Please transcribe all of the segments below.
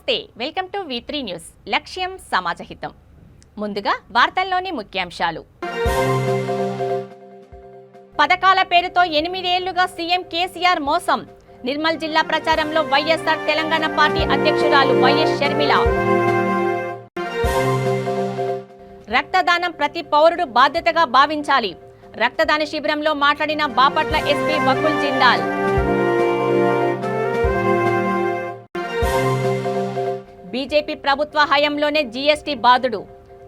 నమస్తే, welcome to V3 news. లక్ష్యం సమాజహితం. ముందుగా వార్తల్లోని ముఖ్యాంశాలు. పథకాల పేరుతో 8 ఏళ్లుగా సీఎం కేసీఆర్ మోసం. నిర్మల్ జిల్లా ప్రచారంలో వైఎస్ఆర్ తెలంగాణ పార్టీ అధ్యక్షురాలు వైఎస్ షర్మిల. రక్తదానం ప్రతి పౌరుడు బాధ్యతగా భావించాలి. రక్తదాన శిబిరంలో మాట్లాడిన బాపట్ల ఎస్పీ వకుల్ జిందాల్. బీజేపీ ప్రభుత్వ హయాంలోనే జీఎస్టీ బాదుడు.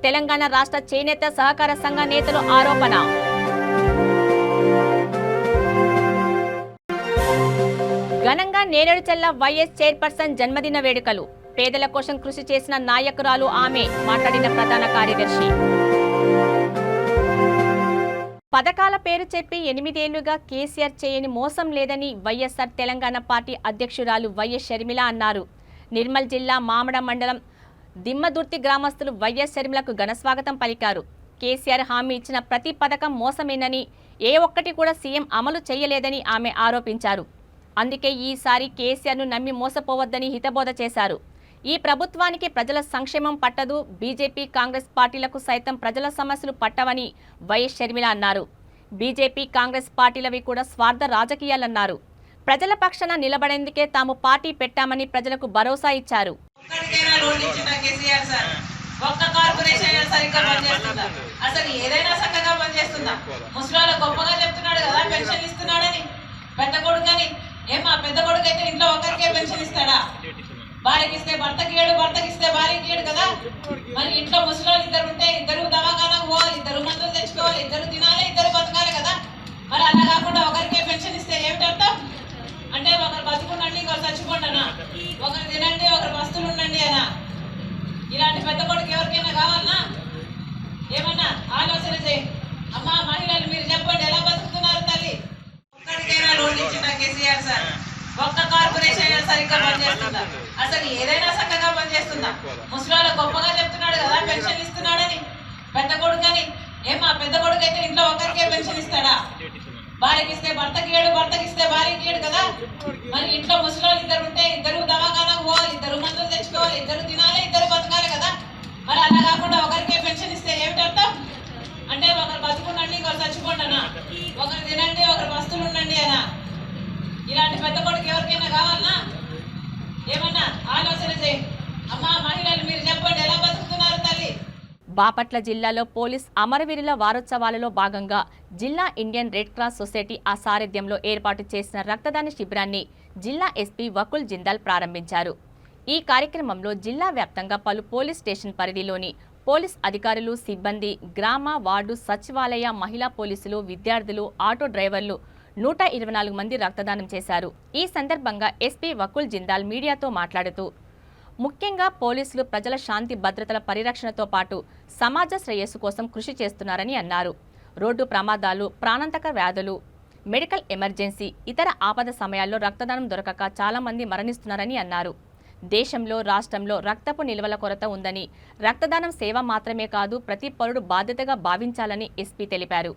తెలంగాణ రాష్ట్ర చేనేత సహకార సంఘ నేతలు ఆరోపణ. ఘనంగా నేరేడుచెల్ల వైఎస్ చైర్పర్సన్ జన్మదిన వేడుకలు. పేదల కోసం కృషి చేసిన నాయకురాలు ఆమె, మాట్లాడిన ప్రధాన కార్యదర్శి. పథకాల పేరు చెప్పి 8 ఏళ్లుగా కేసీఆర్ చేయని మోసం లేదని వైఎస్ఆర్ తెలంగాణ పార్టీ అధ్యక్షురాలు వైఎస్ షర్మిల అన్నారు. నిర్మల్ జిల్లా మామడ మండలం దిమ్మదుర్తి గ్రామస్తులు వైఎస్ షర్మిలకు ఘనస్వాగతం పలికారు. కేసీఆర్ హామీ ఇచ్చిన ప్రతి పథకం మోసమేనని, ఏ ఒక్కటి కూడా సీఎం అమలు చేయలేదని ఆమె ఆరోపించారు. అందుకే ఈసారి కేసీఆర్ను నమ్మి మోసపోవద్దని హితబోధ చేశారు. ఈ ప్రభుత్వానికి ప్రజల సంక్షేమం పట్టదు, బీజేపీ కాంగ్రెస్ పార్టీలకు సైతం ప్రజల సమస్యలు పట్టవని వైఎస్ షర్మిల అన్నారు. బీజేపీ కాంగ్రెస్ పార్టీలవి కూడా స్వార్థ రాజకీయాలన్నారు. ప్రజల పక్షాన నిలబడేందుకే తాము పార్టీ పెట్టామని ప్రజలకు భరోసా ఇచ్చారు. అసలు ఏదైనా చక్కగా పనిచేస్తుందా? ముసలాళ్ళ గొప్పగా చెప్తున్నాడు కదా పెన్షన్ ఇస్తున్నాడని. పెద్ద కొడుకని మా పెద్ద కొడుకు అయితే ఇంట్లో ఒకరికే పెన్షన్ ఇస్తాడా? భార్యకి ఇస్తే భర్తకి ఏడు, భర్తకి ఇస్తే భార్యకి ఏడు కదా. మరి ఇంట్లో ముసలాళ్ళు ఇద్దరు ఉంటే ఇద్దరు దవాఖానకు పోవాలి, ఇద్దరు మందులు తెచ్చుకోవాలి, ఇద్దరు తినాలి, ఇద్దరు బతకాలి కదా. మరి అలా కాకుండా ఒకరికే పెన్షన్ ఇస్తే ఏమిటి అర్థం? అంటే ఒకరు బతుకుండండి, ఒకరు చచ్చిపోండనా? ఒకరు తినండి, ఒకరు వస్తువులు ఉండండి అనా? ఇలాంటి పెద్ద కొడుకు ఎవరికైనా కావాలనా? ఏమన్నా ఆలోచన చేయి అమ్మా. మహిళలు మీరు చెప్పండి, ఎలా బతుకుతున్నారు తల్లి? ఒక్కడికైనా లోన్ ఇచ్చిన కేసీఆర్ సార్? ఒక్క కార్పొరేషన్ సరిగ్గా పనిచేస్తుందా? అసలు ఏదైనా చక్కగా పనిచేస్తుందా? ముసలాళ్ళ గొప్పగా చెప్తున్నాడు కదా పెన్షన్ ఇస్తున్నాడని. పెద్ద కొడుకని మా పెద్ద కొడుకు అయితే ఇంట్లో ఒకరికే పెన్షన్ ఇస్తాడా? భార్యకి ఇస్తే భర్తకి ఏడు, భర్తకి ఇస్తే భార్యకి ఏడు కదా. మరి ఇంట్లో ముసలాళ్ళు ఇద్దరు ఉంటే ఇద్దరు దవాఖానకు పోవాలి, ఇద్దరు మందులు తెచ్చుకోవాలి, ఇద్దరు తినాలి, ఇద్దరు బతకాలి కదా. మరి అలా కాకుండా ఒకరికే పెన్షన్ ఇస్తే ఏమిటి అర్థం? అంటే ఒకరు బతుకుండండి, ఒకరు చచ్చిపోండనా? ఒకరు తినండి, ఒకరు వస్తువులు ఉండండి అనా? ఇలాంటి పెద్ద కొడుకు ఎవరికైనా కావాలనా? ఏమన్నా ఆలోచన చేయి అమ్మా. మహిళలు మీరు చెప్పండి, ఎలా బతుకుతున్నారు తల్లి? బాపట్ల జిల్లాలో పోలీస్ అమరవీరుల వారోత్సవాలలో భాగంగా జిల్లా ఇండియన్ రెడ్ క్రాస్ సొసైటీ సారథ్యంలో ఏర్పాటు చేసిన రక్తదాన శిబిరాన్ని జిల్లా ఎస్పీ వకుల్ జిందాల్ ప్రారంభించారు. ఈ కార్యక్రమంలో జిల్లా వ్యాప్తంగా పలు పోలీస్ స్టేషన్ పరిధిలోని పోలీస్ అధికారులు, సిబ్బంది, గ్రామ, వార్డు, సచివాలయ, మహిళా పోలీసులు, విద్యార్థులు, ఆటో డ్రైవర్లు 124 మంది రక్తదానం చేశారు. ఈ సందర్భంగా ఎస్పీ వకుల్ జిందాల్ మీడియాతో మాట్లాడుతూ, ముఖ్యంగా పోలీసులు ప్రజల శాంతి భద్రతల పరిరక్షణతో పాటు సమాజ శ్రేయస్సు కోసం కృషి చేస్తున్నారని అన్నారు. రోడ్డు ప్రమాదాలు, ప్రాణాంతక వ్యాధులు, మెడికల్ ఎమర్జెన్సీ, ఇతర ఆపద సమయాల్లో రక్తదానం దొరకక చాలా మంది మరణిస్తున్నారని అన్నారు. దేశంలో, రాష్ట్రంలో రక్తపు నిల్వల కొరత ఉందని, రక్తదానం సేవ మాత్రమే కాదు ప్రతి పౌరుడు బాధ్యతగా భావించాలని ఎస్పీ తెలిపారు.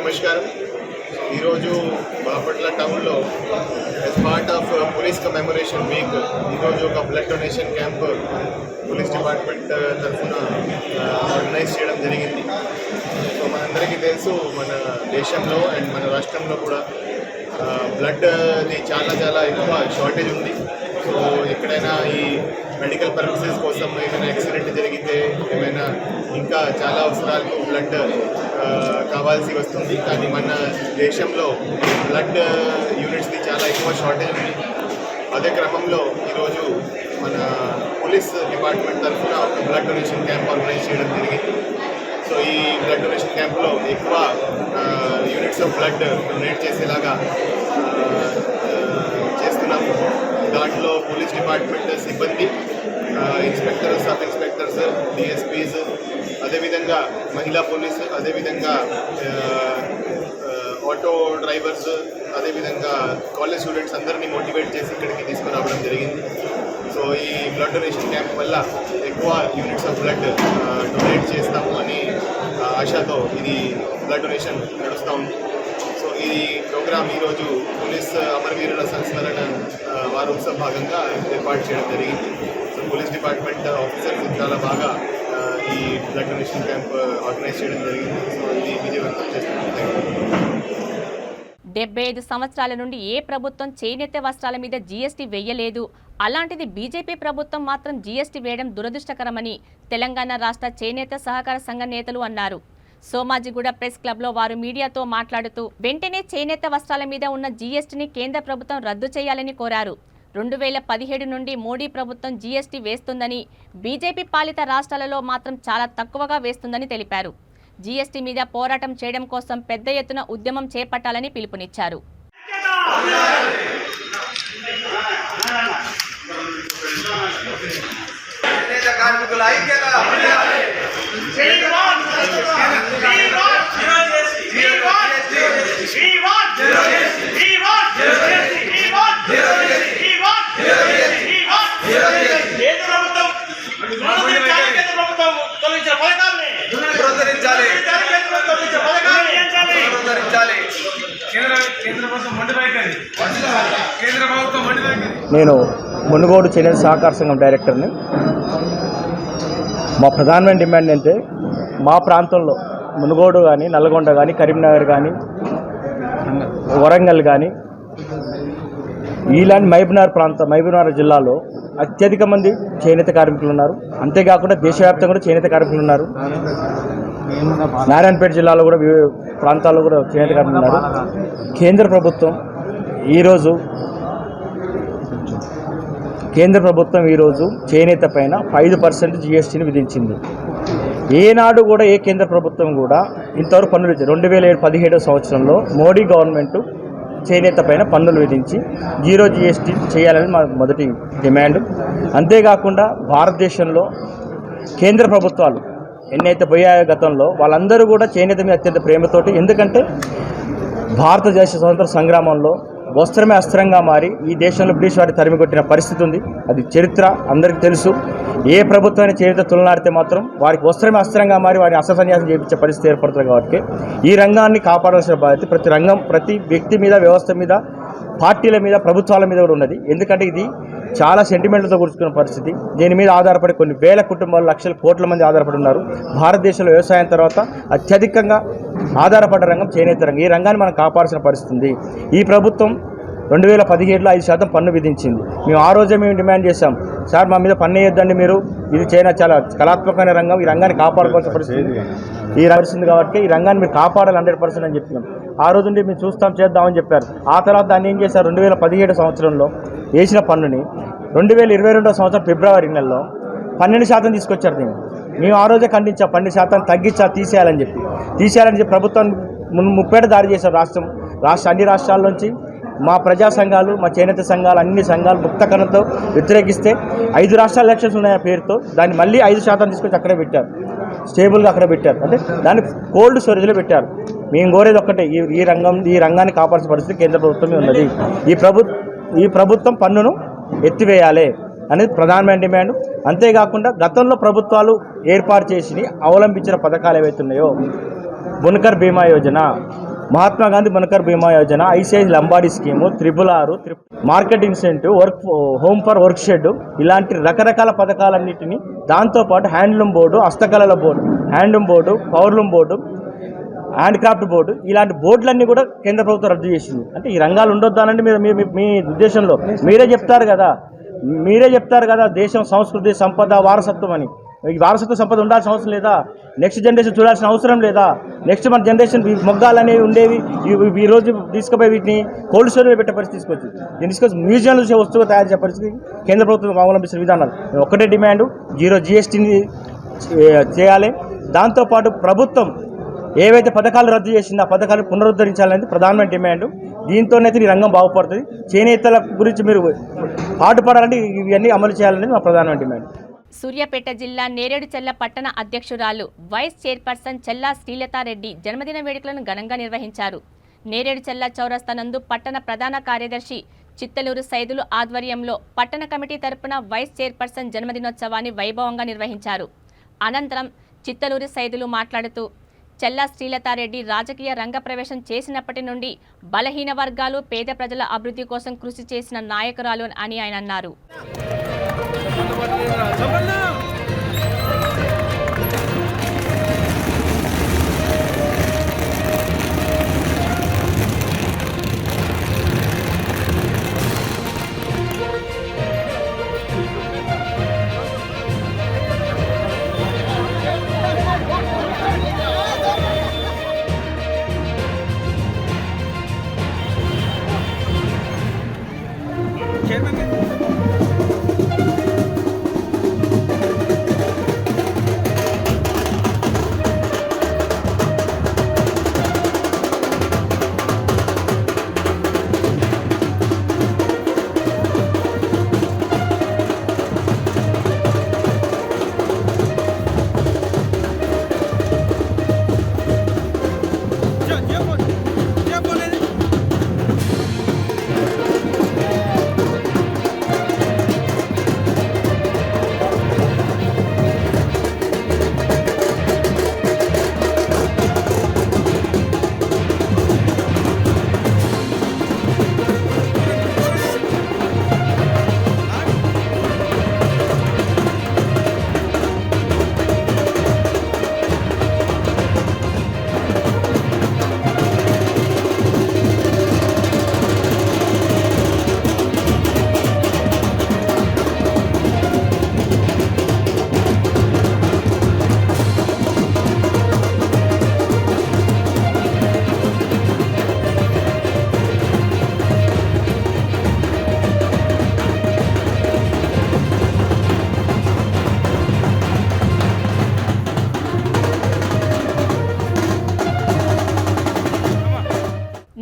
నమస్కారం. ఈరోజు బాపట్ల టౌన్లో as part of police commemoration week ఈరోజు ఒక blood donation camp police department తరఫున ఆర్గనైజ్ చేయడం జరిగింది. సో మనందరికీ తెలుసు, మన దేశంలో అండ్ మన రాష్ట్రంలో కూడా బ్లడ్ది చాలా ఎక్కువ షార్టేజ్ ఉంది. సో ఎక్కడైనా ఈ మెడికల్ పర్పసెస్ కోసం ఏమైనా యాక్సిడెంట్ జరిగితే ఏమైనా ఇంకా చాలా అవసరాలకు బ్లడ్ కావాల్సి వస్తుంది. కానీ మన దేశంలో బ్లడ్ యూనిట్స్ది చాలా ఎక్కువ షార్టేజ్ ఉంది. అదే క్రమంలో ఈరోజు మన పోలీస్ డిపార్ట్మెంట్ తరఫున ఒక బ్లడ్ డొనేషన్ క్యాంప్ ఆర్గనైజ్ చేయడం జరిగింది. సో ఈ బ్లడ్ డొనేషన్ క్యాంప్లో ఎక్కువ యూనిట్స్ ఆఫ్ బ్లడ్ డొనేట్ చేసేలాగా చేస్తున్నాము. దాంట్లో పోలీస్ డిపార్ట్మెంట్ సిబ్బంది, ఇన్స్పెక్టర్స్, సబ్ ఇన్స్పెక్టర్స్, డిఎస్పీస్, అదేవిధంగా మహిళా పోలీసు, అదేవిధంగా ఆటో డ్రైవర్స్, అదేవిధంగా కాలేజ్ స్టూడెంట్స్ అందరినీ మోటివేట్ చేసి ఇక్కడికి తీసుకురావడం జరిగింది. సో ఈ బ్లడ్ డొనేషన్ క్యాంప్ వల్ల ఎక్కువ యూనిట్స్ ఆఫ్ బ్లడ్ డొనేట్ చేస్తాము అని ఆశతో ఇది బ్లడ్ డొనేషన్ నడుస్తూ ఉంది. సో ఈ ప్రోగ్రామ్ ఈరోజు పోలీస్ అమరవీరుల సంస్మరణ వారోత్సవ భాగంగా ఏర్పాటు చేయడం జరిగింది. సో పోలీస్ డిపార్ట్మెంట్ ఆఫీసర్స్ చాలా బాగా ఈ బ్లడ్ డొనేషన్ క్యాంప్ ఆర్గనైజ్ చేయడం జరిగింది. సో ఇది విజయవంతం చేస్తున్నాం. 75 సంవత్సరాల నుండి ఏ ప్రభుత్వం చేనేత వస్త్రాల మీద జీఎస్టీ వేయలేదు. అలాంటిది బీజేపీ ప్రభుత్వం మాత్రం జీఎస్టీ వేయడం దురదృష్టకరమని తెలంగాణ రాష్ట్ర చేనేత సహకార సంఘ నేతలు అన్నారు. సోమాజిగూడ ప్రెస్ క్లబ్లో వారు మీడియాతో మాట్లాడుతూ వెంటనే చేనేత వస్త్రాల మీద ఉన్న జీఎస్టీని కేంద్ర ప్రభుత్వం రద్దు చేయాలని కోరారు. 2017 నుండి మోడీ ప్రభుత్వం జీఎస్టీ వేస్తుందని, బీజేపీ పాలిత రాష్ట్రాలలో మాత్రం చాలా తక్కువగా వేస్తుందని తెలిపారు. జీఎస్టీ మీద పోరాటం చేయడం కోసం పెద్ద ఎత్తున ఉద్యమం చేపట్టాలని పిలుపునిచ్చారు. నేను మునుగోడు చేనేత సహకార సంఘం డైరెక్టర్ని. మా ప్రధానమైన డిమాండ్ అంటే మా ప్రాంతంలో మునుగోడు కానీ, నల్గొండ కానీ, కరీంనగర్ కానీ, వరంగల్ కానీ, ఇలాంటి మహబూబ్నగర్ జిల్లాలో అత్యధిక మంది చేనేత కార్మికులు ఉన్నారు. అంతేకాకుండా దేశవ్యాప్తంగా కూడా చేనేత కార్మికులు ఉన్నారు. నారాయణపేట జిల్లాలో కూడా ప్రాంతాల్లో కూడా చేనేత కార్మికులు ఉన్నారు. కేంద్ర ప్రభుత్వం ఈరోజు చేనేత పైన 5% జీఎస్టీని విధించింది. ఏనాడు కూడా ఏ కేంద్ర ప్రభుత్వం కూడా ఇంతవరకు పన్నులు ఇచ్చారు. 2017 సంవత్సరంలో మోడీ గవర్నమెంట్ చేనేత పైన పన్నులు విధించి జీరో జీఎస్టీ చేయాలని మా మొదటి డిమాండ్. అంతేకాకుండా భారతదేశంలో కేంద్ర ప్రభుత్వాలు ఎన్నైతే పోయాయో గతంలో, వాళ్ళందరూ కూడా చేనేత మీద అత్యంత ప్రేమతోటి, ఎందుకంటే భారతదేశ స్వతంత్ర సంగ్రామంలో వస్త్రమే అస్త్రంగా మారి ఈ దేశంలో బ్రిటిష్ వారి తరిమికొట్టిన పరిస్థితి ఉంది. అది చరిత్ర అందరికీ తెలుసు. ఏ ప్రభుత్వాన్ని చేనేత తులనాడితే మాత్రం వారికి వస్త్రమే అస్త్రంగా మారి వారిని అస్త్రసన్యాసం చేయించే పరిస్థితి ఏర్పడుతుంది. కాబట్టి ఈ రంగాన్ని కాపాడాల్సిన బాధ్యత ప్రతి వ్యక్తి మీద, వ్యవస్థ మీద, పార్టీల మీద, ప్రభుత్వాల మీద కూడా ఉన్నది. ఎందుకంటే ఇది చాలా సెంటిమెంట్లతో కూర్చుకున్న పరిస్థితి. దీని మీద ఆధారపడి కొన్ని వేల కుటుంబాలు, లక్షల కోట్ల మంది ఆధారపడి ఉన్నారు. భారతదేశంలో వ్యవసాయం తర్వాత అత్యధికంగా ఆధారపడ్డ రంగం చేనేత రంగం. ఈ రంగాన్ని మనం కాపాడాల్సిన పరిస్థితి ఉంది. ఈ ప్రభుత్వం 2017లో 5% పన్ను విధించింది. మేము ఆ రోజే డిమాండ్ చేశాం, సార్ మా మీద పన్ను వేయొద్దండి, మీరు ఇది చైనా చాలా కళాత్మకమైన రంగం, ఈ రంగాన్ని కాపాడుకోవాల్సిన పరిస్థితి పరిస్థితి కాబట్టి ఈ రంగాన్ని మీరు కాపాడాలి 100% అని చెప్పినాం. ఆ రోజు నుండి మేము చేద్దామని చెప్పారు. ఆ తర్వాత దాన్ని ఏం చేశారు, 2017 సంవత్సరంలో వేసిన పన్నుని 2022 సంవత్సరం ఫిబ్రవరి నెలలో 12% తీసుకొచ్చారు. మేము ఆ రోజే ఖండించాం, 12% తీసేయాలని చెప్పి ప్రభుత్వాన్ని 30 దాడి చేశారు. అన్ని రాష్ట్రాల నుంచి మా ప్రజా సంఘాలు, మా చేనేత సంఘాలు, అన్ని సంఘాలు ముక్తకరణతో వ్యతిరేకిస్తే 5 రాష్ట్రాల ఎలక్షన్స్ ఉన్నాయా పేరుతో దాన్ని మళ్ళీ 5% తీసుకొచ్చి అక్కడే పెట్టారు, స్టేబుల్గా అక్కడే పెట్టారు. అంటే దాన్ని కోల్డ్ స్టోరేజ్లో పెట్టారు. మేము కోరేది ఒక్కటే, ఈ రంగాన్ని కాపాడాల్సిన పరిస్థితి కేంద్ర ప్రభుత్వమే ఉన్నది. ఈ ప్రభుత్వం పన్నును ఎత్తివేయాలి అనేది ప్రధానమైన డిమాండ్. అంతేకాకుండా గతంలో ప్రభుత్వాలు ఏర్పాటు చేసి అవలంబించిన పథకాలు ఏవైతే ఉన్నాయో, బునకర్ బీమా యోజన, మహాత్మా గాంధీ బనకర్ బీమా Yojana, ICI Lambadi scheme, 666, market incentive, home for work shed, ఇలాంటి రకరకాల పథకాలన్నింటినీ, దాంతోపాటు హ్యాండ్లూమ్ బోర్డు, హస్తకళల board, handloom board, powerloom board, hand craft board, ఇలాంటి బోర్డులన్నీ కూడా కేంద్ర ప్రభుత్వం రద్దు చేసింది. అంటే ఈ రంగాలు ఉండొద్దానంటే మీ ఉద్దేశంలో మీరే చెప్తారు కదా దేశం సంస్కృతి సంపద వారసత్వం అని. ఈ వారసత్వ సంపద ఉండాల్సిన అవసరం లేదా? నెక్స్ట్ జనరేషన్ చూడాల్సిన అవసరం లేదా? నెక్స్ట్ మన జనరేషన్ మొగ్గాలనేవి ఉండేవి, ఈ రోజు తీసుకుపోయి వీటిని కోల్డ్ స్టోరేజ్ పెట్టే పరిస్థితి తీసుకొచ్చింది. దీన్ని తీసుకొచ్చి మ్యూజియంలు వస్తువుగా తయారు చేసే పరిస్థితి కేంద్ర ప్రభుత్వం అవలంబిస్తున్న విధానాలు. ఒక్కటే డిమాండ్, 0 GSTని చేయాలి. దాంతోపాటు ప్రభుత్వం ఏవైతే పథకాలు రద్దు చేసిందో ఆ పథకాలు పునరుద్ధరించాలనేది ప్రధానమైన డిమాండ్. దీంతోనైతే ఈ రంగం బాగుపడుతుంది. చేనేతల గురించి మీరు పాటుపడాలంటే ఇవన్నీ అమలు చేయాలనేది మా ప్రధానమైన డిమాండ్. సూర్యాపేట జిల్లా నేరేడుచెల్ల పట్టణ అధ్యక్షురాలు వైస్ చైర్పర్సన్ చెల్లా శ్రీలతారెడ్డి జన్మదిన వేడుకలను ఘనంగా నిర్వహించారు. నేరేడుచెల్ల చౌరస్తా నందు పట్టణ ప్రధాన కార్యదర్శి చిత్తలూరు సైదులు ఆధ్వర్యంలో పట్టణ కమిటీ తరపున వైస్ చైర్పర్సన్ జన్మదినోత్సవాన్ని వైభవంగా నిర్వహించారు. అనంతరం చిత్తలూరు సైదులు మాట్లాడుతూ చెల్లా శ్రీలతారెడ్డి రాజకీయ రంగ ప్రవేశం చేసినప్పటి నుండి బలహీన వర్గాలు, పేద ప్రజల అభివృద్ధి కోసం కృషి చేసిన నాయకురాలు అని ఆయన అన్నారు.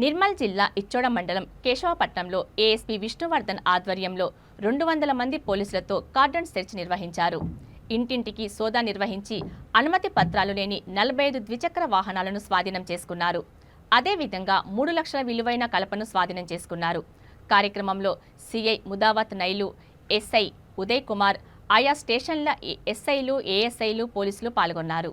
నిర్మల్ జిల్లా ఇచ్చోడ మండలం కేశవపట్నంలో ఏఎస్పీ విష్ణువర్ధన్ ఆధ్వర్యంలో 200 మంది పోలీసులతో కార్డన్ సెర్చ్ నిర్వహించారు. ఇంటింటికి సోదా నిర్వహించి అనుమతి పత్రాలు లేని 45 ద్విచక్ర వాహనాలను స్వాధీనం చేసుకున్నారు. అదేవిధంగా 3 లక్షల విలువైన కలపను స్వాధీనం చేసుకున్నారు. కార్యక్రమంలో సిఐ ముదావత్ నైలు, ఎస్ఐ ఉదయ్ కుమార్, ఆయా స్టేషన్ల ఎస్ఐలు, ఏఎస్ఐలు, పోలీసులు పాల్గొన్నారు.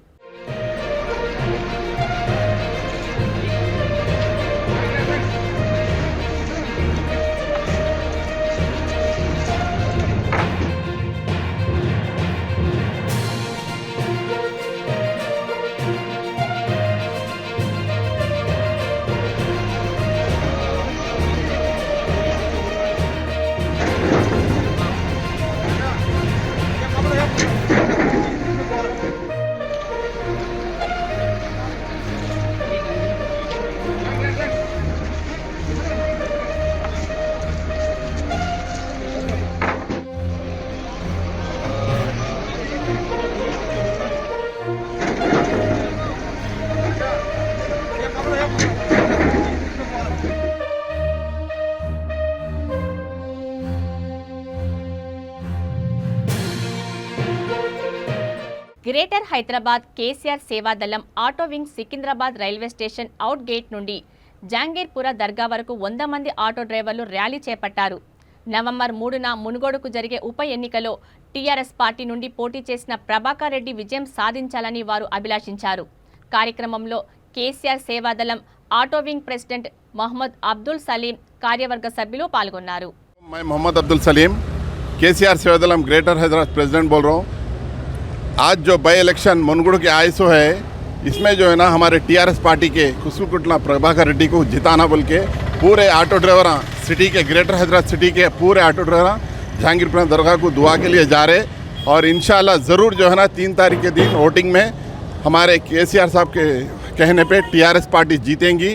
Greater Hyderabad KCR Sevadalam auto wing Secunderabad railway station out gate నుండి జాంగీర్పుర దర్గా వరకు 100 మంది ఆటో డ్రైవర్లు ర్యాలీ చేపట్టారు. నవంబర్ 3న మునుగోడుకు జరిగే ఉప ఎన్నికలో టీఆర్ఎస్ పార్టీ నుండి పోటీ చేసిన ప్రభాకర్ రెడ్డి విజయం సాధించాలని వారు అభిలాషించారు. కార్యక్రమంలో KCR Sevadalam auto wing president Mohammed Abdul Salim కార్యవర్గ సభ్యులు పాల్గొన్నారు. मैं Mohammed Abdul Salim KCR Sevadalam greater Hyderabad president बोल रहा हूँ। आज जो बाई इलेक्शन मुनगुड़ के आईएसओ है, इसमें जो है ना हमारे टीआरएस पार्टी के कुसुकुटला प्रभाकर रेड्डी को जिताना बोल के पूरे ऑटो ड्राइवर सिटी के ग्रेटर हैदराबाद सिटी के पूरे ऑटो ड्राइवर जहांगीरपुर दरगाह को दुआ के लिए जा रहे और इंशाल्लाह ज़रूर जो है ना 3 तारीख के दिन वोटिंग में हमारे केसीआर साहब के कहने पे टीआरएस पार्टी जीतेंगी।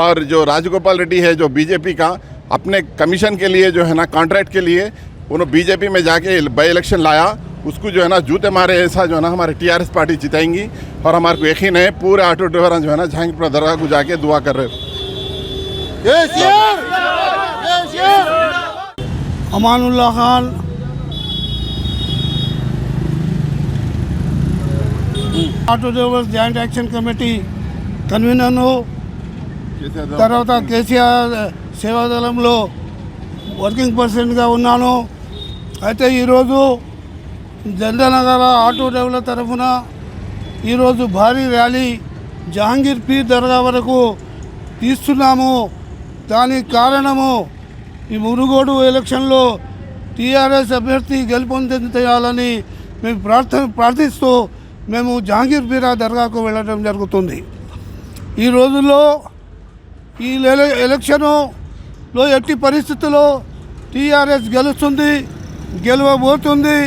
और जो राजगोपाल रेड्डी है जो बीजेपी का अपने कमीशन के लिए जो है ना कॉन्ट्रैक्ट के लिए उन्होंने बीजेपी में जाके बाई इलेक्शन लाया, उसको जो है ना जूते मारे ऐसा जो है ना हमारे टीआरएस पार्टी जिताएंगी। और हमारे को यकीन है पूरे ऑटो ड्राइवर जो है ना जहांगीरपुर दरगाह को जाके दुआ कर रहे Amanulla Khan auto drivers joint action committee కన్వీనర్ను, తర్వాత కేసీఆర్ సేవాదళంలో వర్కింగ్ ప్రెసిడెంట్గా ఉన్నాను. అయితే ఈరోజు జండనగర ఆటో డ్రైవర్ల తరఫున ఈరోజు భారీ ర్యాలీ జహాంగీర్ పీర్ దర్గా వరకు తీస్తున్నాము. దానికి కారణము ఈ మునుగోడు ఎలక్షన్లో టీఆర్ఎస్ అభ్యర్థి గెలుపొందేయాలని మేము ప్రార్థిస్తూ మేము జహాంగీర్ పీర్ దర్గాకు వెళ్ళడం జరుగుతుంది. ఈ రోజుల్లో ఈ ఎలక్షన్లో ఎట్టి పరిస్థితుల్లో టీఆర్ఎస్ గెలుస్తుంది, గెలవబోతుంది.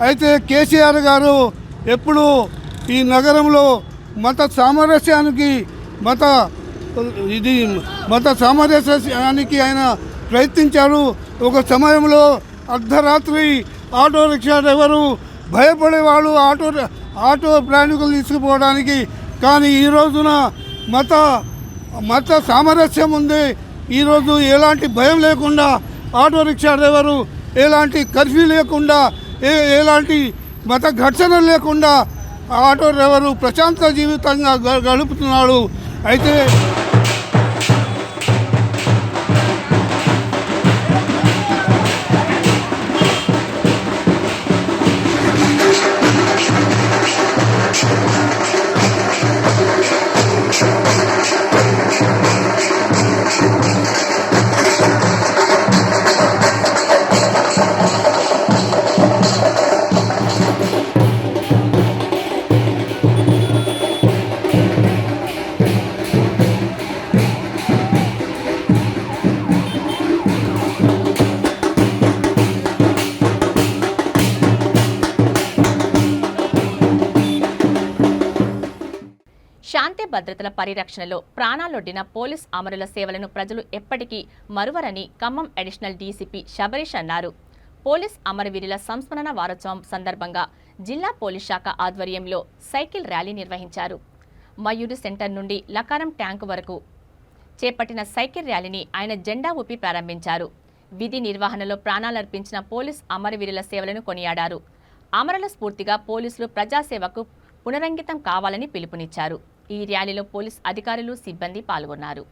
అయితే కేసీఆర్ గారు ఎప్పుడు ఈ నగరంలో మత సామరస్యానికి ఆయన ప్రయత్నించారు. ఒక సమయంలో అర్ధరాత్రి ఆటో రిక్షా డ్రైవరు భయపడేవాళ్ళు ఆటో ప్రయాణికులు తీసుకుపోవడానికి. కానీ ఈ రోజున మత సామరస్యం ఉంది. ఈరోజు ఎలాంటి భయం లేకుండా ఆటో రిక్షా డ్రైవరు ఎలాంటి కర్ఫ్యూ లేకుండా ఎలాంటి మత ఘర్షణ లేకుండా ఆటో డ్రైవరు ప్రశాంత జీవితంగా గడుపుతున్నాడు. అయితే శాంతి భద్రతల పరిరక్షణలో ప్రాణాలొడ్డిన పోలీస్ అమరుల సేవలను ప్రజలు ఎప్పటికీ మరువరని ఖమ్మం అడిషనల్ డీసీపీ శబరీష్ అన్నారు. పోలీస్ అమరవీరుల సంస్మరణ వారోత్సవం సందర్భంగా జిల్లా పోలీస్ శాఖ ఆధ్వర్యంలో సైకిల్ ర్యాలీ నిర్వహించారు. మయూరి సెంటర్ నుండి లకారం ట్యాంకు వరకు చేపట్టిన సైకిల్ ర్యాలీని ఆయన జెండా ఊపి ప్రారంభించారు. విధి నిర్వహణలో ప్రాణాలర్పించిన పోలీస్ అమరవీరుల సేవలను కొనియాడారు. అమరుల స్ఫూర్తిగా పోలీసులు ప్రజాసేవకు పునరంకితం కావాలని పిలుపునిచ్చారు. ఈ ర్యాలీలో పోలీస్ అధికారులు, సిబ్బంది పాల్గొన్నారు.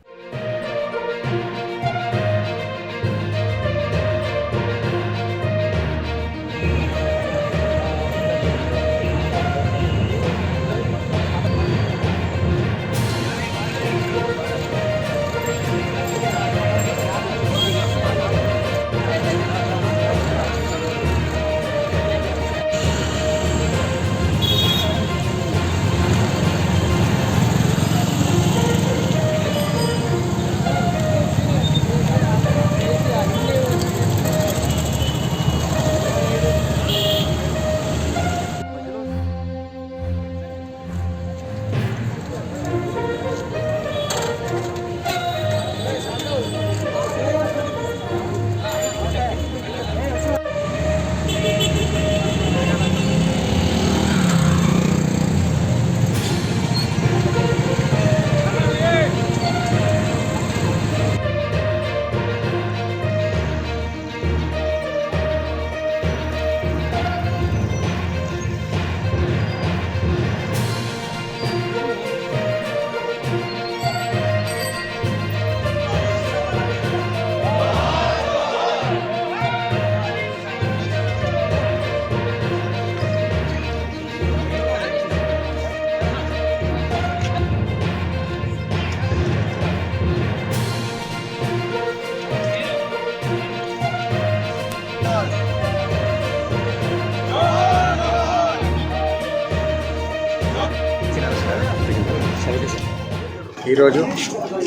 ఈరోజు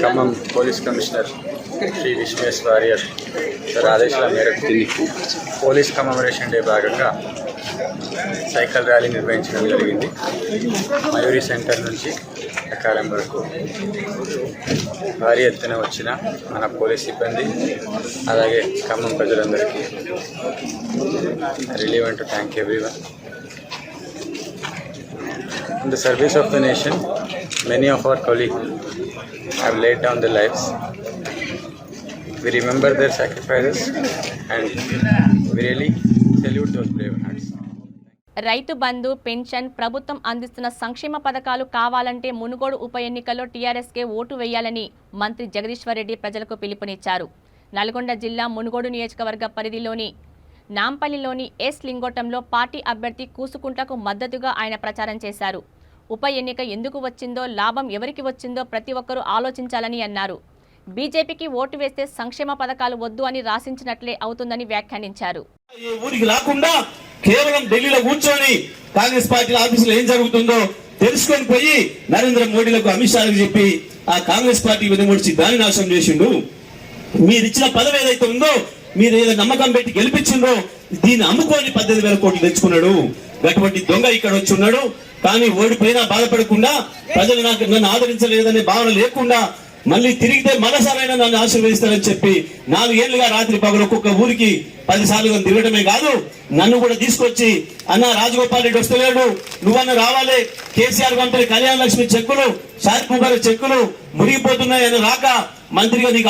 Khammam police commissioner Shri Vishwesh Warrier sir ఆదేశాల మేరకు పోలీస్ కమెమరేషన్ డే భాగంగా సైకిల్ ర్యాలీ నిర్వహించడం జరిగింది. మయూరి సెంటర్ నుంచి అకాలం వరకు భారీ ఎత్తున వచ్చిన మన పోలీస్ సిబ్బంది అలాగే ఖమ్మం ప్రజలందరికీ really want to thank everyone. In the service of the nation, many of our colleagues have laid down their lives. We remember their sacrifices and we really salute those brave hearts. Rythu Bandhu, pension, ప్రభుత్వం అందిస్తున్న సంక్షేమ పథకాలు కావాలంటే మునుగోడు ఉప ఎన్నికల్లో టీఆర్ఎస్కే vote వేయాలని మంత్రి జగదీశ్వర్ రెడ్డి ప్రజలకు పిలుపునిచ్చారు. నల్గొండ జిల్లా మునుగోడు నియోజకవర్గ పరిధిలోని నాంపల్లిలోని ఎస్ లింగోటంలో పార్టీ అభ్యర్థి కూసుకుంట్లకు మద్దతుగా ఆయన ప్రచారం చేశారు. ఉప ఎన్నిక ఎందుకు వచ్చిందో, లాభం ఎవరికి వచ్చిందో ప్రతి ఒక్కరూ ఆలోచించాలని అన్నారు. బీజేపీకి ఓటు వేస్తే సంక్షేమ పథకాలు వద్దు అని రాసించినట్లే అవుతుందని వ్యాఖ్యానించారు. ఈ ఊరికి రాకుండా కేవలం ఢిల్లీలో కూర్చొని కాంగ్రెస్ పార్టీ ఆఫీసులో ఏం జరుగుతుందో తెలుసుకొని పోయి నరేంద్ర మోడీలకు, అమిత్ షాలకు చెప్పి ఆ కాంగ్రెస్ పార్టీ విధముడిచి దాని నాశనం చేసిండు. మీరు ఇచ్చిన పదవి ఏదైతే ఉందో, మీరు ఏదో నమ్మకం పెట్టి గెలిపించిందో దీన్ని అమ్ముకొని 18,000 కోట్లు తెచ్చుకున్నాడు. అటువంటి దొంగ ఇక్కడ వచ్చి ఉన్నాడు. కానీ ఓడిపోయినా బాధపడకుండా, ప్రజలు నన్ను ఆదరించలేదనే భావన లేకుండా మళ్ళీ తిరిగితే మనసారైనా నన్ను ఆశీర్వదిస్తారని చెప్పి 4 ఏళ్లుగా రాత్రి పగలు ఒక్కొక్క ఊరికి 10 సార్లుగా తిరగడమే కాదు, నన్ను కూడా తీసుకొచ్చి అన్న రాజగోపాల్ రెడ్డి వస్తలేడు, నువ్వన్న రావాలి, కేసీఆర్ పంపిన కళ్యాణ లక్ష్మి చెక్కులు, షారిక్ ముఖర్ చెక్కులు మురిగిపోతున్నాయని రాక, మంత్రిగా నీకు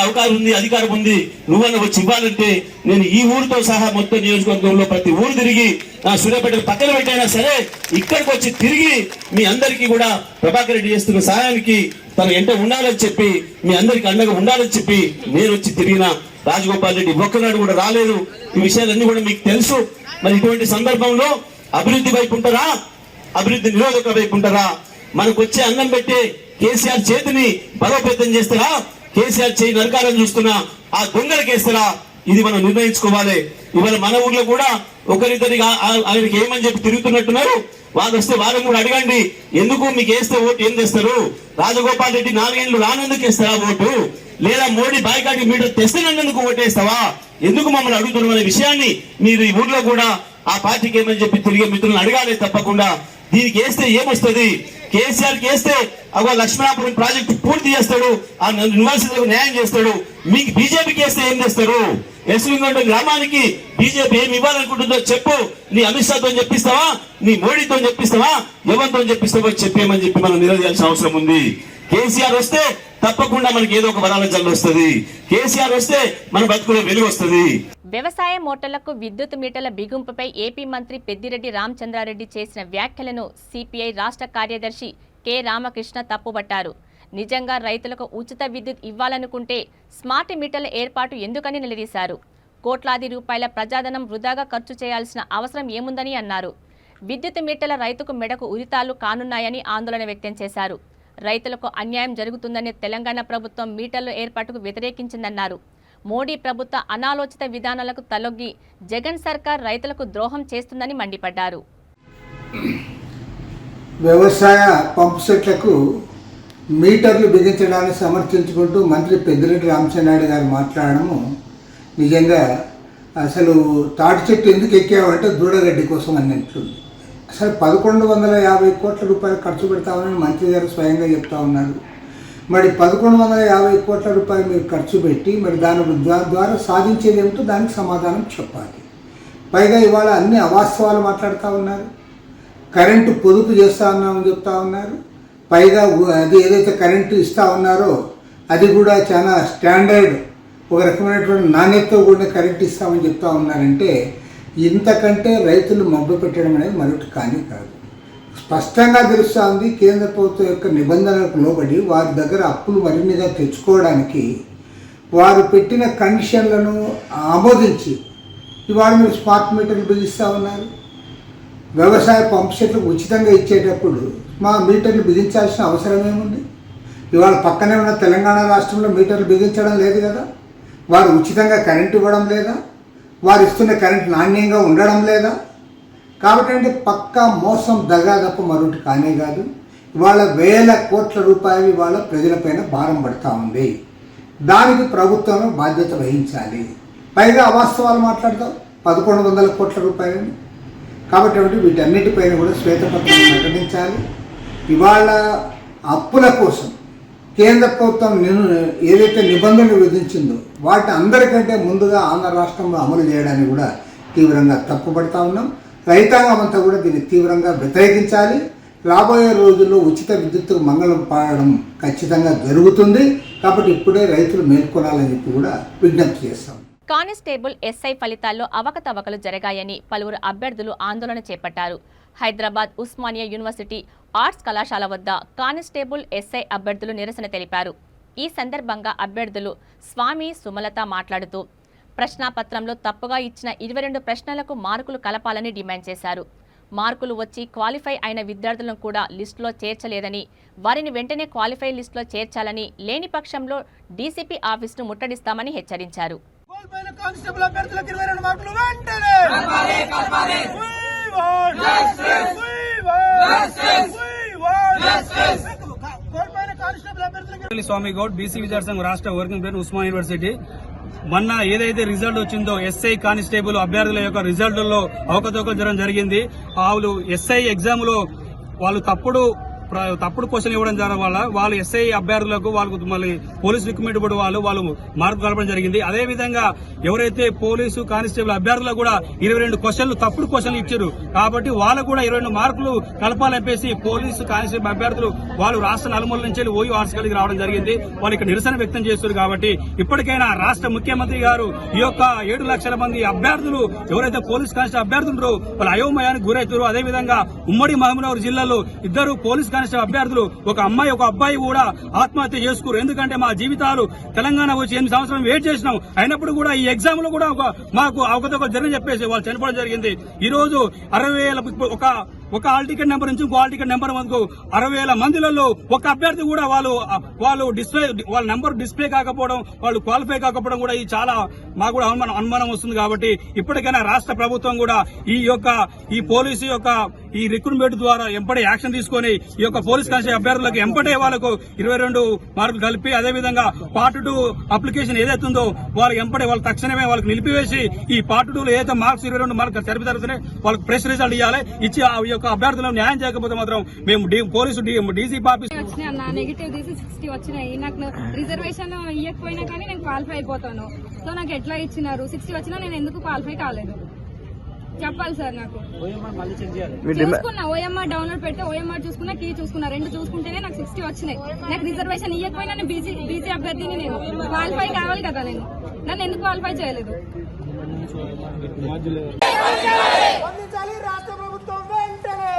అధికారం ఉంది, నువ్వన్న వచ్చి ఇవ్వాలంటే నేను ఈ ఊరితో సహా మొత్తం నియోజకవర్గంలో ప్రతి ఊరు తిరిగి నా సూర్యాపేట పక్కన పెట్టైనా సరే ఇక్కడికి వచ్చి తిరిగి మీ అందరికీ కూడా ప్రభాకర్ రెడ్డి చేస్తున్న సహాయానికి తను ఎంట ఉండాలని చెప్పి, మీ అందరికి అండగా ఉండాలని చెప్పి నేను వచ్చి తిరిగిన. రాజగోపాల్ రెడ్డి ఒక్కనాడు కూడా రాలేదు. ఈ విషయాలన్నీ కూడా మీకు తెలుసు. మరి ఇటువంటి సందర్భంలో అభివృద్ధి వైపు ఉంటారా, అభివృద్ధి నిరోధక వైపు ఉంటారా? మనకు వచ్చే అన్నం పెట్టే కేసీఆర్ చేతిని బలోపేతం చేస్తారా, కేసీఆర్ చేయి నరకాలని చూస్తున్నా ఆ దొంగలకేస్తారా? ఇది మనం నిర్ణయించుకోవాలి. ఇవాళ మన ఊర్లో కూడా ఒకరిద్దరికి ఆయనకి ఏమని చెప్పి తిరుగుతున్నట్టున్నారు. వాళ్ళు వస్తే వాళ్ళని కూడా అడగండి, ఎందుకు మీకు వేస్తే ఓటు ఏం చేస్తారు? రాజగోపాల్ రెడ్డి 4 ఏళ్ళు రానందుకు వేస్తారా ఓటు, లేదా మోడీ బాయ్కాట్ మీటర్ తెస్తున్నందుకు ఓటేస్తావా? ఎందుకు మమ్మల్ని అడుగుతున్నాం అనే విషయాన్ని మీరు ఈ ఊర్లో కూడా ఆ పార్టీకి ఏమని చెప్పి తిరిగే మిత్రులను అడగాలి తప్పకుండా. దీనికి వేస్తే ఏమొస్తుంది? కేసీఆర్కి వేస్తే అగో లక్ష్మణాపురం ప్రాజెక్టు పూర్తి చేస్తాడు, ఆ యూనివర్సిటీలకు న్యాయం చేస్తాడు. మీకు బీజేపీకి వేస్తే ఏం చేస్తారు? ఎస్లింగొండ గ్రామానికి బీజేపీ ఏమి ఇవ్వాలనుకుంటుందో చెప్పు. నీ అమిత్ షాతో చెప్పిస్తావా, నీ మోడీతో చెప్పిస్తావా, ఎవరితో చెప్పిస్తావో చెప్పేమని చెప్పి మనం నిలదీయాల్సిన అవసరం ఉంది. కేసీఆర్ వస్తే తప్పకుండా మనకి ఏదో ఒక వరాల జల్లు వస్తుంది. కేసీఆర్ వస్తే మన బతుకులో వెలుగు వస్తుంది. వ్యవసాయ మోటార్లకు విద్యుత్ మీటర్ల బిగింపుపై ఏపీ మంత్రి పెద్దిరెడ్డి రామచంద్రారెడ్డి చేసిన వ్యాఖ్యలను సిపిఐ రాష్ట్ర కార్యదర్శి కె రామకృష్ణ తప్పుబట్టారు. నిజంగా రైతులకు ఉచిత విద్యుత్ ఇవ్వాలనుకుంటే స్మార్ట్ మీటర్ల ఏర్పాటు ఎందుకని నిలదీశారు. కోట్లాది రూపాయల ప్రజాధనం వృధాగా ఖర్చు చేయాల్సిన అవసరం ఏముందని అన్నారు. విద్యుత్ మీటర్ల రైతుకు మెడకు ఉరితాలు కానున్నాయని ఆందోళన వ్యక్తం చేశారు. రైతులకు అన్యాయం జరుగుతుందని తెలంగాణ ప్రభుత్వం మీటర్ల ఏర్పాటుకు వ్యతిరేకించిందన్నారు. మోడీ ప్రభుత్వ అనాలోచిత విధానాలకు తలొగ్గి జగన్ సర్కార్ రైతులకు ద్రోహం చేస్తుందని మండిపడ్డారు. వ్యవసాయ పంపు సెట్లకు మీటర్లు బిగించడాన్ని సమర్థించుకుంటూ మంత్రి పెద్దిరెడ్డి రామచంద్రారెడ్డి గారు మాట్లాడడము నిజంగా అసలు తాటి చెట్టు ఎందుకు ఎక్కామంటే దూడగడ్డి కోసం అన్నట్లుంది. అసలు 1150 కోట్ల రూపాయలు ఖర్చు పెడతామని మంత్రి గారు స్వయంగా చెప్తా ఉన్నారు. మరి 1150 కోట్ల రూపాయలు మీరు ఖర్చు పెట్టి మరి దాని ద్వారా సాధించేది ఏమిటో దానికి సమాధానం చెప్పాలి. పైగా ఇవాళ అన్ని అవాస్తవాలు మాట్లాడుతూ ఉన్నారు. కరెంటు పొదుపు చేస్తూ ఉన్నామని చెప్తా ఉన్నారు. పైగా అది ఏదైతే కరెంటు ఇస్తూ ఉన్నారో అది కూడా చాలా స్టాండర్డ్, ఒక రకమైనటువంటి నాణ్యతతో కూడిన కరెంటు ఇస్తామని చెప్తా ఉన్నారంటే ఇంతకంటే రైతులు మభ్య పెట్టడం అనేది మరొకటి కానీ కాదు. స్పష్టంగా తెలుస్తూ ఉంది. కేంద్ర ప్రభుత్వం యొక్క నిబంధనలకు లోబడి వారి దగ్గర అప్పులు మరిన్నిగా తెచ్చుకోవడానికి వారు పెట్టిన కండిషన్లను ఆమోదించి ఇవాళ మీరు స్మార్ట్ మీటర్లు బిగిస్తూ ఉన్నారు. వ్యవసాయ పంప్ సెట్లకు ఉచితంగా ఇచ్చేటప్పుడు మా మీటర్లు బిగించాల్సిన అవసరం ఏముంది? ఇవాళ పక్కనే ఉన్న తెలంగాణ రాష్ట్రంలో మీటర్లు బిగించడం లేదు కదా, వారు ఉచితంగా కరెంటు ఇవ్వడం లేదా, వారు ఇస్తున్న కరెంటు నాణ్యంగా ఉండడం లేదా? కాబట్టి అంటే పక్కా మోసం దగా తప్ప మరొకటి కానే కాదు. ఇవాళ వేల కోట్ల రూపాయలు ఇవాళ ప్రజలపైన భారం పడుతూ ఉంది. దానికి ప్రభుత్వం బాధ్యత వహించాలి. పైగా అవాస్తవాలు మాట్లాడతాం 1100 కోట్ల రూపాయలని. కాబట్టి వీటన్నిటిపైన కూడా శ్వేతపత్రం ప్రకటించాలి. ఇవాళ అప్పుల కోసం కేంద్ర ప్రభుత్వం ఏదైతే నిబంధనలు విధించిందో వాటి అందరికంటే ముందుగా ఆంధ్ర రాష్ట్రంలో అమలు చేయడానికి కూడా తీవ్రంగా తప్పుపడతా ఉన్నాం. రైతాంగం అంతా కూడా దీన్ని తీవ్రంగా వ్యతిరేకించాలి. రాబోయే రోజుల్లో ఉచిత విద్యుత్తుకు మంగళం పాడడం ఖచ్చితంగా జరుగుతుంది. కాబట్టి ఇప్పుడే రైతులు మేల్కొనాలని చెప్పి కూడా విజ్ఞప్తి చేస్తాం. కానిస్టేబుల్ ఎస్ఐ ఫలితాల్లో అవకతవకలు జరిగాయని పలువురు అభ్యర్థులు ఆందోళన చేపట్టారు. హైదరాబాద్ ఉస్మానియా యూనివర్సిటీ ఆర్ట్స్ కళాశాల వద్ద కానిస్టేబుల్ ఎస్ఐ అభ్యర్థులు నిరసన తెలిపారు. ఈ సందర్భంగా అభ్యర్థులు స్వామి సుమలత మాట్లాడుతూ ప్రశ్నాపత్రంలో తప్పుగా ఇచ్చిన 22 ప్రశ్నలకు మార్కులు కలపాలని డిమాండ్ చేశారు. మార్కులు వచ్చి క్వాలిఫై అయిన విద్యార్థులను కూడా లిస్టులో చేర్చలేదని, వారిని వెంటనే క్వాలిఫై లిస్టులో చేర్చాలని, లేని పక్షంలో డీసీపీ ఆఫీసును ముట్టడిస్తామని హెచ్చరించారు. స్వామి గౌడ్ బీసీ విద్యార్థి సంఘం రాష్ట్ర వర్కింగ్ ప్రెసిడెంట్ ఉస్మానియా యూనివర్సిటీ. మొన్న ఏదైతే రిజల్ట్ వచ్చిందో ఎస్ఐ కానిస్టేబుల్ అభ్యర్థుల యొక్క రిజల్ట్లో అవకతవకలు జరగడం జరిగింది. వాళ్ళు ఎస్ఐ ఎగ్జామ్ లో వాళ్ళు తప్పుడు క్వశ్చన్ ఇవ్వడం వల్ల వాళ్ళు ఎస్ఐ అభ్యర్థులకు వాళ్ళకు మళ్ళీ పోలీసు రిక్రూట్మెంట్ బోర్డు వాళ్ళు మార్కు కలపడం జరిగింది. అదేవిధంగా ఎవరైతే పోలీసు కానిస్టేబుల్ అభ్యర్థులకు కూడా 22 క్వశ్చన్లు తప్పుడు క్వశ్చన్లు ఇచ్చారు. కాబట్టి వాళ్ళకు కూడా 22 మార్కులు కలపాలనిపేసి పోలీసు కానిస్టేబుల్ అభ్యర్థులు వాళ్ళు రాష్ట్ర నలుమూల నుంచి ఓయూ ఆర్ట్స్ కాలేజీకి రావడం జరిగింది. వాళ్ళు ఇక్కడ నిరసన వ్యక్తం చేస్తారు. కాబట్టి ఇప్పటికైనా రాష్ట్ర ముఖ్యమంత్రి గారు ఈ యొక్క 7 లక్షల మంది అభ్యర్థులు ఎవరైతే పోలీస్ కానిస్టేబుల్ అభ్యర్థులు వాళ్ళు అయోమయానికి గురవుతారు. అదేవిధంగా ఉమ్మడి మహబూబ్నగర్ జిల్లాలో 2 పోలీస్ కానిస్టేబుల్ అభ్యర్థులు ఒక అమ్మాయి ఒక అబ్బాయి కూడా ఆత్మహత్య చేసుకోరు. ఎందుకంటే మా జీవితాలు తెలంగాణ వచ్చి 8 సంవత్సరాలు వెయిట్ చేసినాం. అయినప్పుడు కూడా ఈ ఎగ్జామ్ లో కూడా మాకు అవకతవకలు జరిగి చెప్పేసి వాళ్ళు చనిపోవడం జరిగింది. ఈ రోజు 60,000 ఒక హాల్ టికెట్ నెంబర్ నుంచి ఇంకో హాల్ టికెట్ నెంబర్ వరకు 60,000 మందిలలో ఒక అభ్యర్థి కూడా వాళ్ళు డిస్ప్లే వాళ్ళ నెంబర్ డిస్ప్లే కాకపోవడం, వాళ్ళు క్వాలిఫై కాకపోవడం కూడా ఈ చాలా మాకు కూడా అనుమానం వస్తుంది. కాబట్టి ఇప్పటికైనా రాష్ట్ర ప్రభుత్వం కూడా ఈ పోలీసు యొక్క ఈ రిక్రూట్మెంట్ ద్వారా ఎంపటే యాక్షన్ తీసుకొని ఈ యొక్క పోలీస్ కానిస్టేబుల్ అభ్యర్థులకు ఎంపటే వాళ్ళకు 22 మార్కులు కలిపి, అదేవిధంగా పార్ట్ 2 అప్లికేషన్ ఏదైతుందో వాళ్ళకి ఎంపటే వాళ్ళు తక్షణమే వాళ్ళకి నిలిపివేసి ఈ పార్ట్ 2లో ఏదైతే మార్క్స్ 22 మార్కులు సరిపి జరుగుతున్నాయి వాళ్ళకి ప్రెస్ రిజల్ట్ ఇవ్వాలి. ఇచ్చి ఆ యొక్క అభ్యర్థులను న్యాయం చేయకపోతే మాత్రం మేము పోలీసు డీసీపీ ఆఫీస్ నెగిటివ్ తీసి 60 వచ్చినాయి. నాకు రిజర్వేషన్ ఇవ్వకపోయినా కానీ నేను క్వాలిఫై అయిపోతాను. సో నాకు ఎట్లా ఇచ్చినారు? 60 వచ్చినా నేను ఎందుకు క్వాలిఫై కాలేదు చెప్పాలి సార్. నాకు చూసుకున్నా ఓఎంఆర్ డౌన్లోడ్ పెడితే ఓఎంఆర్ చూసుకున్నా, కీ చూసుకున్నా, 2 చూసుకుంటేనే నాకు 60 వచ్చినాయి. నాకు రిజర్వేషన్ ఇవ్వకపోయినా నేను బీసీ అభ్యర్థిని, నేను క్వాలిఫై కావాలి కదా. నన్ను ఎందుకు క్వాలిఫై చేయలేదు? రాష్ట్ర ప్రభుత్వం వెంటనే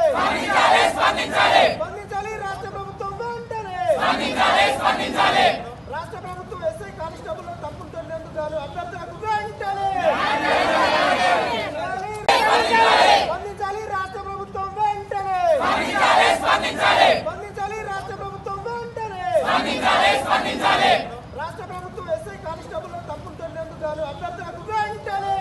రాష్ట్ర ప్రభుత్వం ఎస్ఐ కానిస్టేబుల్ తప్పులు తెలియదు కాదు అభ్యర్థులకు వెంటనే స్పందించాలి. రాష్ట్ర ప్రభుత్వం వెంటనే స్పందించాలి. రాష్ట్ర ప్రభుత్వం వెంటనే రాష్ట్ర ప్రభుత్వం ఎస్ఐ కానిస్టేబుల్ తప్పులు తెలియదు కాదు అభ్యర్థులకు వెంటనే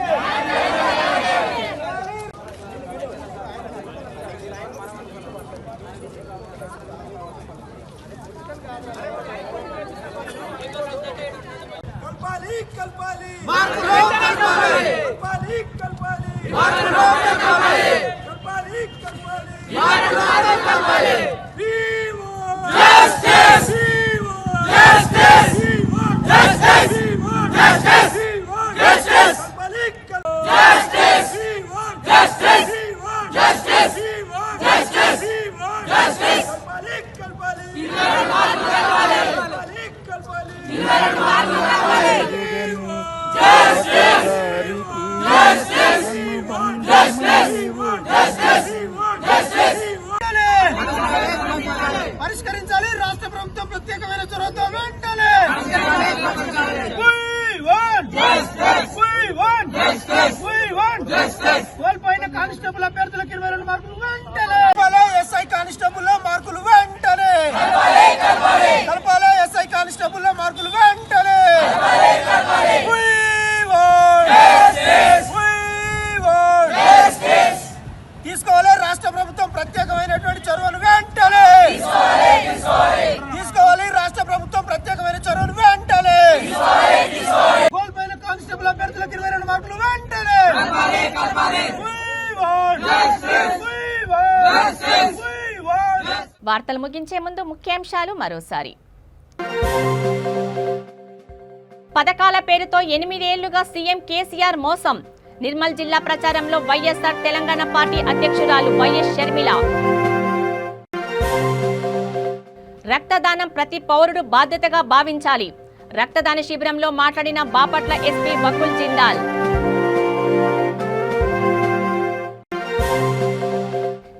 పరిష్కరించాలి. రాష్ట్ర ప్రభుత్వం ప్రత్యేకమైన చొరవతో వెంటనే కోల్పోయిన కానిస్టేబుల్ అభ్యర్థులకు 22 మార్కులు వెంటనే ఎస్ఐ కానిస్టేబుల్ మార్కులు వెంటనే కలపాలి. ఎస్ఐ కానిస్టేబుల్ మార్కులు వెంటనే తీసుకోవాలి. రాష్ట్ర ప్రభుత్వం ప్రత్యేకమైనటువంటి చొరవను వెంటనే వార్తలు ముగించే ముందు ముఖ్యాంశాలు మరోసారి. పథకాల పేరుతో 8 ఏళ్లుగా సీఎం కేసీఆర్ మోసం. నిర్మల్ జిల్లా ప్రచారంలో వైఎస్ఆర్ తెలంగాణ పార్టీ అధ్యక్షురాలు వైఎస్ షర్మిల. రక్తదానం ప్రతి పౌరుడు బాధ్యతగా భావించాలి. రక్తదాన శిబిరంలో మాట్లాడిన బాపట్ల ఎస్పీ వకుల్ జిందాల్.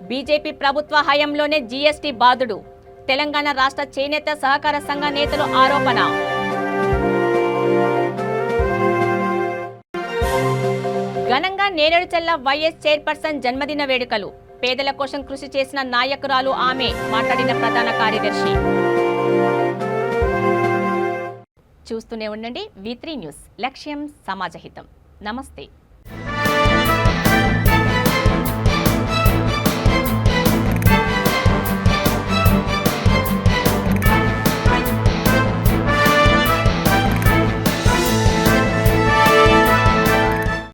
బీజేపీ ప్రభుత్వ హయాంలోనే జీఎస్టీ బాదుడు. తెలంగాణ రాష్ట్ర చేనేత సహకార సంఘ నేతలు ఆరోపణ. ఘనంగా నేరేడుచెల్ల వైఎస్ చైర్పర్సన్ జన్మదిన వేడుకలు. పేదల కోసం కృషి చేసిన నాయకురాలు ఆమె, మాట్లాడిన ప్రధాన కార్యదర్శి. చూస్తూనే ఉండండి V3 న్యూస్. లక్ష్యం సమాజహితం. నమస్తే.